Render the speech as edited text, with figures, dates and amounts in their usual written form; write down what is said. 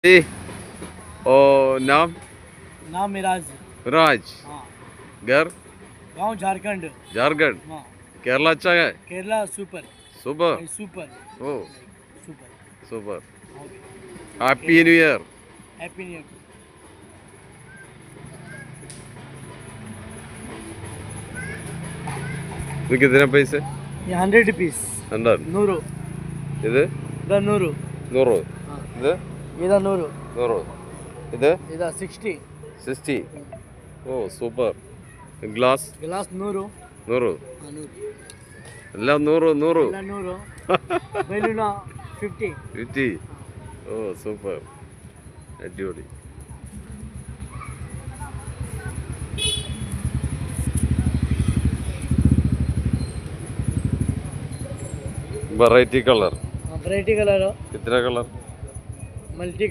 जी और नाम नाम मिराज। राज हाँ। घर गांव झारखंड। झारखंड हाँ। केरला अच्छा है केरला सुपर। Super super. ओ super. Super okay. Happy new year happy new year. ഇത് കിतना पैसे ये 100 रुपीस। 100 नूरू। ഇത് इधर नूरू। 100 हाँ। ഇത് इधर नूरू। 100 ഇത് इधर 60। 60 ഓ സൂപ്പർ ഗ്ലാസ് गिलास नूरू। 100 हाँ नूरू। എല്ലാം 100 इधर नूरू। बेलूना 50। 50 ഓ സൂപ്പർ അടിപൊളി വെറൈറ്റി കളർ वैरायटी कलर हो। कितना कलर मल्टी